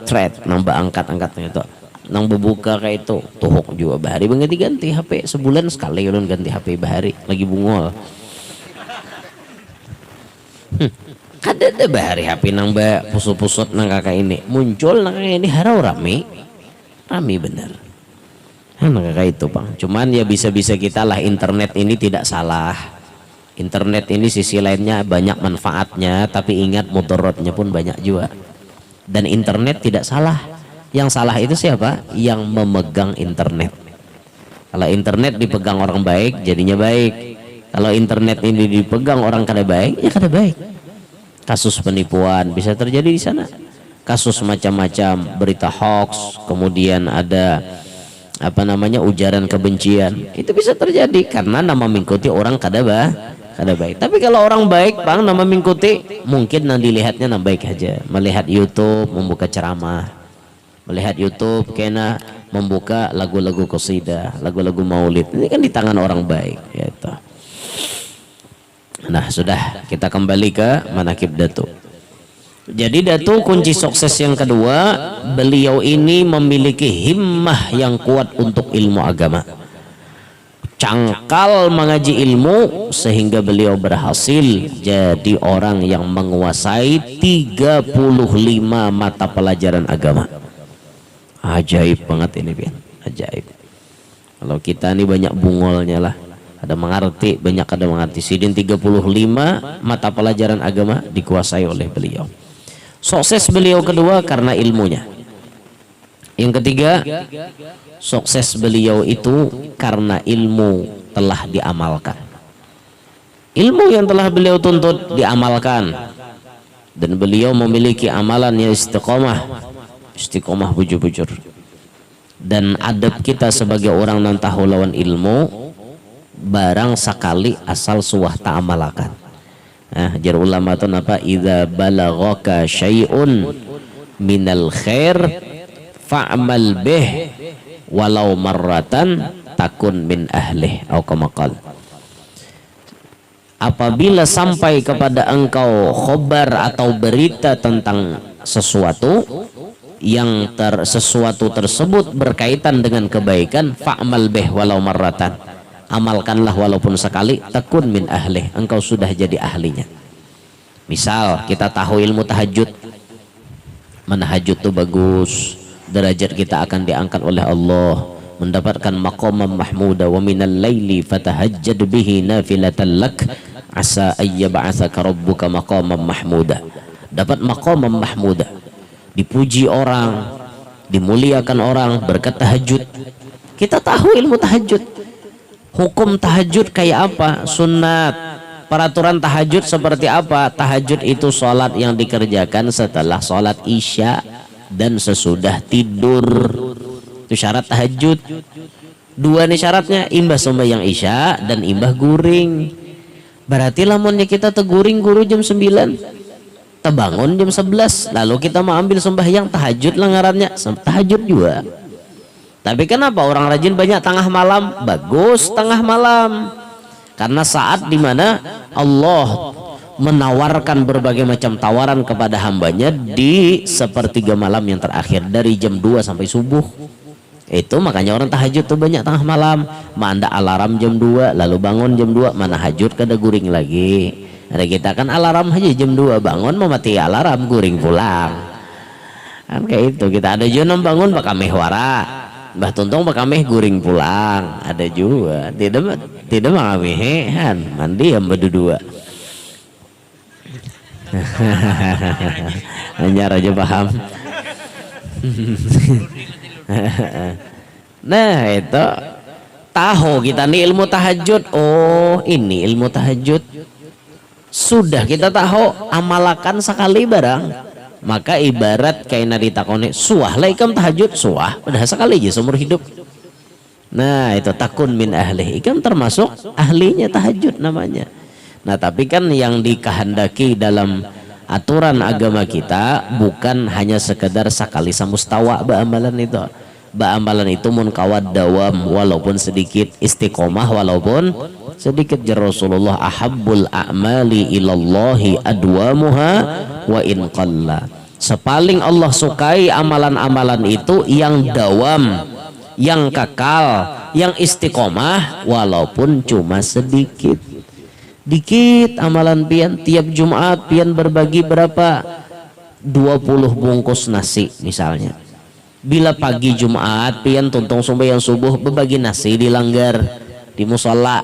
thread nang angkat itu nang bebuka kayak itu tuhuk juga bahari ganti HP sebulan sekali ulun ganti HP bahari lagi bungol. Kada bahari HP nang pusut-pusut nang kakak ini muncul nang kakak ini harau rame bener. Nang kakak itu bang, cuman ya bisa-bisa kita lah, internet ini tidak salah. Internet ini sisi lainnya banyak manfaatnya, tapi ingat mudaratnya pun banyak juga. Dan internet tidak salah. Yang salah itu siapa? Yang memegang internet. Kalau internet dipegang orang baik, jadinya baik. Kalau internet ini dipegang orang kada baik, ya kada baik. Kasus penipuan bisa terjadi di sana. Kasus macam-macam, berita hoax, kemudian ada ujaran kebencian, itu bisa terjadi karena nama mengikuti orang kada baik. Tapi kalau orang baik bang nama mengikuti, mungkin nanti lihatnya nama baik aja. Melihat YouTube membuka ceramah, melihat YouTube kena membuka lagu-lagu qasidah, lagu-lagu maulid, ini kan di tangan orang baik gitu. Nah sudah, kita kembali ke manaqib Datuk. Jadi Datuk kunci sukses yang kedua, beliau ini memiliki himmah yang kuat untuk ilmu agama. Cangkal mengaji ilmu sehingga beliau berhasil jadi orang yang menguasai 35 mata pelajaran agama. Ajaib banget ini, Pian. Ajaib. Kalau kita ini banyak bungolnya lah. Ada mengerti, banyak ada mengerti. Sidin 35 mata pelajaran agama dikuasai oleh beliau. Sukses beliau kedua karena ilmunya. Yang ketiga, sukses beliau itu karena ilmu telah diamalkan. Ilmu yang telah beliau tuntut diamalkan. Dan beliau memiliki amalan yang istiqomah bujur-bujur. Dan adab kita sebagai orang nan tahu lawan ilmu, barang sekali asal suah ta'amalakan. Jar ulama itu apa? Idza balaghaka syai'un minal khair fa'mal bih walau marratan takun min ahlih atau kama qala. Apabila sampai kepada engkau khobar atau berita tentang sesuatu yang sesuatu tersebut berkaitan dengan kebaikan, fa'mal bih walau marratan, amalkanlah walaupun sekali, takun min ahlih, engkau sudah jadi ahlinya. Misal kita tahu ilmu tahajud, menahajud itu bagus, derajat kita akan diangkat oleh Allah, mendapatkan maqamam mahmuda, wa minal laili fatahajjad bihi nafilatan lak asa ayyab'atsaka rabbuka maqamam mahmuda. Dapat maqamam mahmuda, dipuji orang, dimuliakan orang berkat tahajud. Kita tahu ilmu tahajud, hukum tahajud kayak apa, sunat, peraturan tahajud seperti apa. Tahajud itu sholat yang dikerjakan setelah sholat isya dan sesudah tidur. Itu syarat tahajud. Dua nih syaratnya, imbah sembahyang isya dan imbah guring. Berarti lamunnya kita teguring guru jam 9, tebangun jam 11, lalu kita mau ambil sembahyang tahajud lah ngarannya, tahajud juga. Tapi kenapa orang rajin banyak tengah malam? Bagus tengah malam, karena saat dimana Allah menawarkan berbagai macam tawaran kepada hambanya di sepertiga malam yang terakhir, dari jam 2 sampai subuh. Itu makanya orang tahajud tuh banyak tengah malam. Manda alarm jam 2 lalu bangun jam 2, mana hajud kada guring lagi. Ada kita kan alarm aja jam 2 bangun, mau mati alarm guring pulang. Kan kayak itu. Kita ada juga bangun bakal mehwara, Mbah Tuntung pakameh guring pulang, ada juga. Tidak mengamehan mandi yang berdua. Hanya aja paham. Nah itu tahu kita nih ilmu tahajud. Oh ini ilmu tahajud sudah kita tahu, amalakan sekali barang. Maka ibarat kayak ditakoni suah lah ikam tahajud, suah udah sekali aja seumur hidup. Nah itu takun min ahlih, ikam termasuk ahlinya tahajud namanya. Nah tapi kan yang dikehendaki dalam aturan agama kita bukan hanya sekedar sekali samustawa amalan itu. Amalan itu mun kawat dawam walaupun sedikit, istiqomah walaupun sedikit. Rasulullah ahabbul a'mali ilallahi adwamuha wa in qalla. Sepaling Allah sukai amalan-amalan itu yang dawam, yang kekal, yang istiqomah walaupun cuma sedikit. Dikit amalan pian tiap Jumat pian berbagi berapa? 20 bungkus nasi misalnya. Bila pagi Jumat pian tuntung sembahyang subuh berbagi nasi di langgar di musola.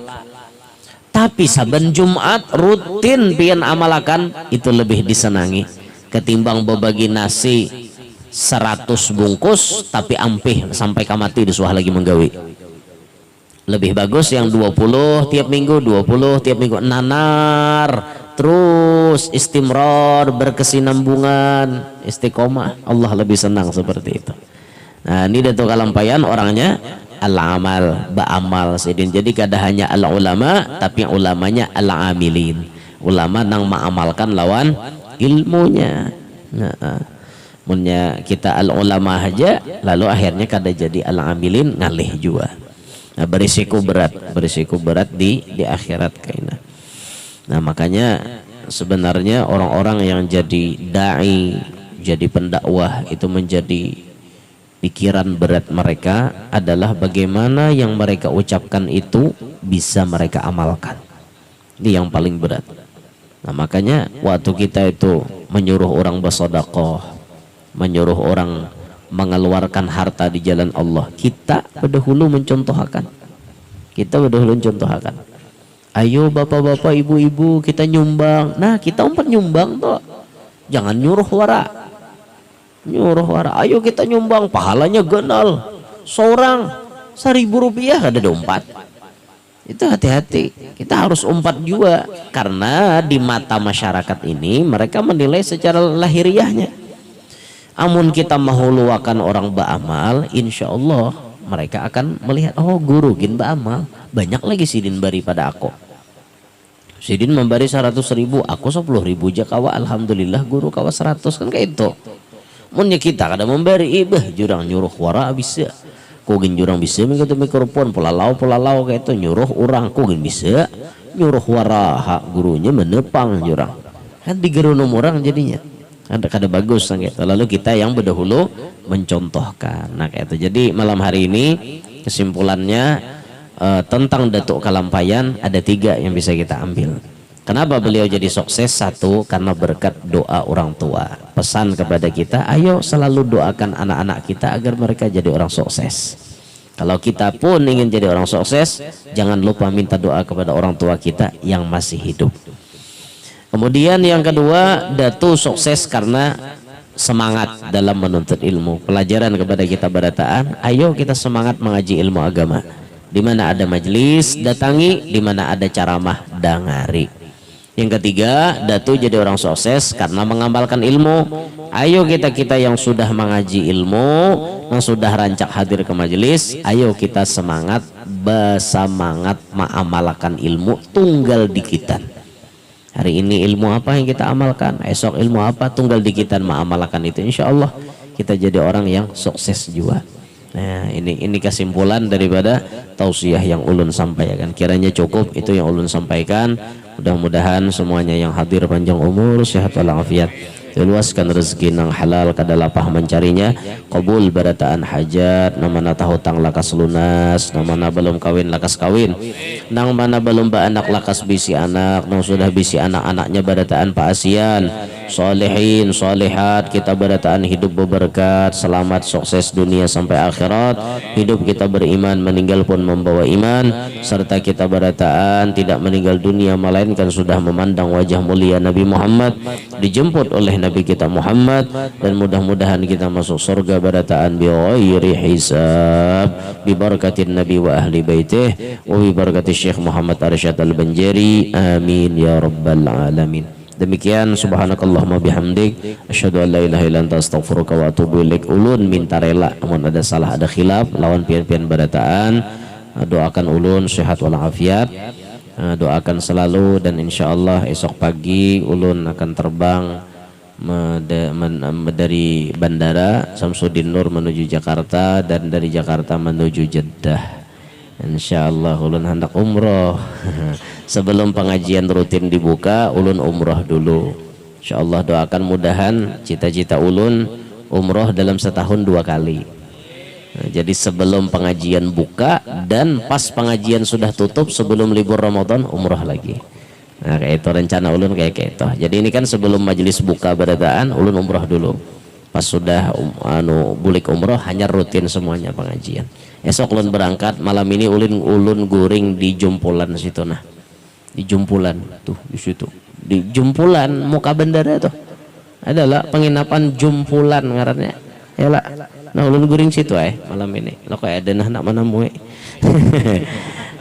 Tapi saben Jumat rutin pian amalakan, itu lebih disenangi ketimbang berbagi nasi 100 bungkus tapi ampih sampai kamati disuah lagi menggawi. Lebih bagus yang 20 tiap minggu, 20 tiap minggu, nanar terus istimror, berkesinambungan, istiqomah. Allah lebih senang seperti itu. Nah, ini Datuk Kalampayan orangnya al-amal, ba'amal sidin. Jadi kada hanya al-ulama tapi ulamanya al-amilin. Ulama nang mengamalkan lawan ilmunya. Nah, munnya kita al-ulama aja lalu akhirnya kada jadi al-amilin ngalih juga. Nah, berisiko berat di akhirat kaina. Nah, makanya sebenarnya orang-orang yang jadi dai, jadi pendakwah itu menjadi pikiran berat mereka adalah bagaimana yang mereka ucapkan itu bisa mereka amalkan. Ini yang paling berat. Nah, makanya waktu kita itu menyuruh orang bersedekah, menyuruh orang mengeluarkan harta di jalan Allah, kita berdahulu mencontohkan. Ayo bapak-bapak, ibu-ibu, kita nyumbang. Nah, kita umpat nyumbang toh. Jangan nyuruh wara. Ayo kita nyumbang, pahalanya genal. Seorang 1.000 rupiah ada diumpat. Itu hati-hati, kita harus umpat juga. Karena di mata masyarakat ini mereka menilai secara lahiriahnya. Amun kita mahuluakan orang beramal, insya Allah mereka akan melihat, oh guru gin beramal, banyak lagi sidin bari pada aku. Sidin memberi 100.000, aku 10.000 aja kawa, alhamdulillah guru kawa 100, kan kayak itu. Munnya kita kada memberi, ibah jurang nyuruh wara bisa. Kugin jurang bisa mengikuti mikrofon pulalau kayak itu nyuruh orang, kugin bisa nyuruh wara hak gurunya menepang jurang. Kan digerunum orang jadinya. Kada bagus gitu. Lalu kita yang berdahulu mencontohkan. Nah kayak itu. Jadi malam hari ini kesimpulannya tentang Datuk Kalampayan ada 3 yang bisa kita ambil. Kenapa beliau jadi sukses? 1, karena berkat doa orang tua. Pesan kepada kita, ayo selalu doakan anak-anak kita agar mereka jadi orang sukses. Kalau kita pun ingin jadi orang sukses, jangan lupa minta doa kepada orang tua kita yang masih hidup. Kemudian yang kedua, Datu sukses karena semangat dalam menuntut ilmu. Pelajaran kepada kita barataan, ayo kita semangat mengaji ilmu agama. Di mana ada majelis, datangi. Di mana ada ceramah, dengari. Yang ketiga, Datu jadi orang sukses karena mengamalkan ilmu. Ayo kita yang sudah mengaji ilmu, yang sudah rancak hadir ke majelis, ayo kita semangat mengamalkan ilmu tunggal dikitan. Hari ini ilmu apa yang kita amalkan, esok ilmu apa, tunggal dikitan mengamalkan itu, insya Allah kita jadi orang yang sukses juga. Nah, ini kesimpulan daripada tausiah yang ulun sampaikan. Kiranya cukup itu yang ulun sampaikan. Mudah-mudahan semuanya yang hadir panjang umur, sehat walafiat, luaskan rezeki nang halal kadalapah mencarinya, qabul barataan hajat, namana tahu tang lakas lunas, namana belum kawin lakas kawin, nang mana belum beranak lakas bisi anak, nang sudah bisi anak-anaknya barataan paasian, solehin solehat, kita barataan hidup berberkat, selamat sukses dunia sampai akhirat, hidup kita beriman, meninggal pun membawa iman, serta kita barataan tidak meninggal dunia melainkan sudah memandang wajah mulia Nabi Muhammad, dijemput oleh Nabi kita Muhammad, dan mudah-mudahan kita masuk surga barataan bi ghairi hisab, bi barakatin Nabi wa ahli baitih wa bi barakati Syekh Muhammad Arsyad Al-Banjari, amin ya rabbal alamin. Demikian, subhanakallahumma bihamdik, asyhadu an la ilaha illa anta astaghfiruka wa atubu ilaik. Ulun minta rela amun ada salah ada khilaf lawan pian-pian barataan, doakan ulun sehat walafiat, doakan selalu, dan insyaallah esok pagi ulun akan terbang dari bandara Samsudin Nur menuju Jakarta, dan dari Jakarta menuju Jeddah. Insyaallah ulun hendak umroh. Sebelum pengajian rutin dibuka, ulun umroh dulu. Insyaallah doakan mudahan cita-cita ulun umroh dalam setahun 2 kali. Nah, jadi sebelum pengajian buka dan pas pengajian sudah tutup, sebelum libur Ramadan umroh lagi. Nah kayak itu rencana ulun kayak itu. Jadi ini kan sebelum majelis buka barataan ulun umroh dulu. Pas sudah bulik umroh hanya rutin semuanya pengajian. Esok ulun berangkat, malam ini ulun guring di Jumpulan situ. Nah di Jumpulan tuh di situ, di Jumpulan muka bandara tuh. adalah penginapan Jumpulan ngarannya ya lah. Nah ulun guring situ malam ini lo kayak ada nak mana mui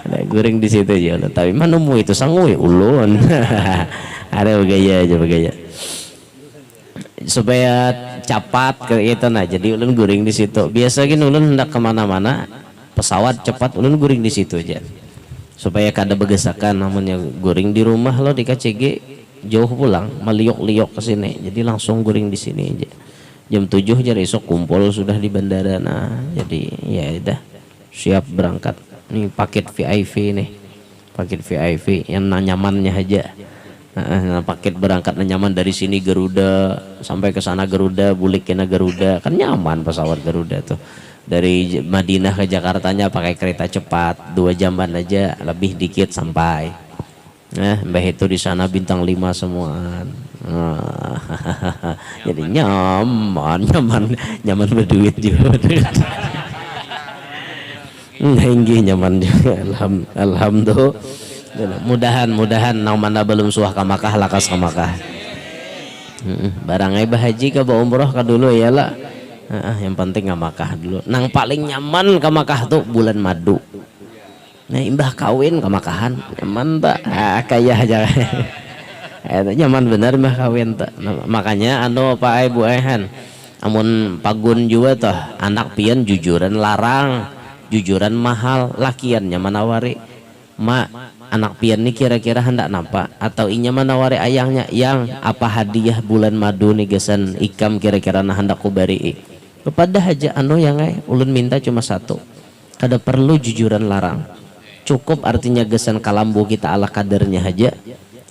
ada guring di situ aja lo, tapi mana mui itu sangui ulun ada gaya aja gaya supaya cepat kayak gitu. Nah jadi ulun guring di situ biasa gini, ulun hendak kemana-mana pesawat cepat ulun guring di situ aja supaya kada begesakan. Namanya guring di rumah lo di KCG jauh pulang meliuk-liuk ke sini, jadi langsung guring di sini aja. Jam 7 jadi esok kumpul sudah di bandara. Nah jadi ya udah siap berangkat. Nih paket VIP nih, paket VIP yang nyamannya aja. Nah, paket berangkat nyaman dari sini Garuda sampai ke sana Garuda, bulik kena Garuda, kan nyaman pesawat Garuda tuh. Dari Madinah ke Jakartanya pakai kereta cepat 2 jaman aja lebih dikit sampai. Nah, mbah itu di sana bintang 5 semuaan. Jadi nyaman berduit juga. Hinggi nyaman juga. Alhamdulillah. Mudahan nang mana belum suah ka Makkah lakas ka Makkah. Barangnya bahaji ka ba umroh ka dulu ya lah. Yang penting ka Makkah dulu. Nang paling nyaman ka Makkah tuh bulan madu. Nah imbah kawin ke Makahan nyaman tak kayak aja nyaman bener mbah kawin tak. Nah, makanya Pak Ibu amun pagun juga toh anak pian jujuran larang, jujuran mahal, lakian nyaman awari mak anak pian nih kira-kira hendak napa atau inya manawari ayangnya yang apa hadiah bulan madu nih gesan ikam kira-kira nah hendak kubari kepada haja yang ulun minta cuma satu, kada perlu jujuran larang. Cukup artinya gesan kalambu kita ala kadarnya aja,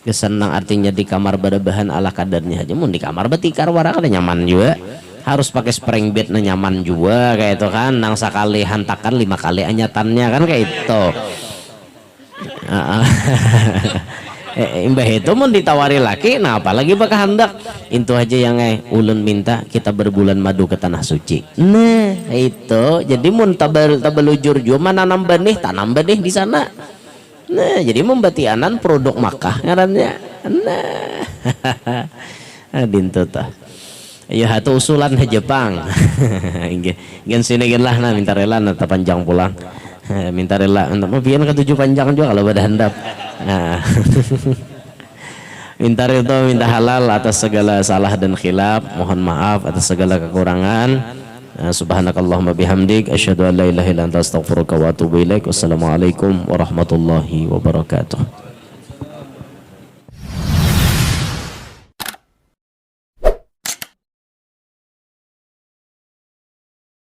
gesan nang artinya di kamar badabahan ala kadarnya aja. Mun di kamar betikar wara kada nyaman juga, harus pakai spring bed na nyaman juga kayak itu kan. Nang sekali hantakan 5 kali anyatannya kan kayak itu. Imbah itu mun ditawari laki, nah apalagi bakal hendak itu aja yang ulun minta kita berbulan madu ke tanah suci. Nah itu jadi mun tabelujur juga nanam benih tanam benih di sana. Nah jadi membatianan produk Makkah ngarannya. Nah dintu tah ya hatu usulan ke Jepang. Gen sini gen lah nah minta rela nata panjang pulang. Minta rela untuk mau biar ke 7 panjang juga kalau pada handap. Nah. Minta ridho, minta halal atas segala salah dan khilaf, mohon maaf atas segala kekurangan. Subhanakallahumma bihamdik asyhadu an la ilaha illa anta astaghfiruka wa atubu ilaik. Wassalamualaikum warahmatullahi wabarakatuh.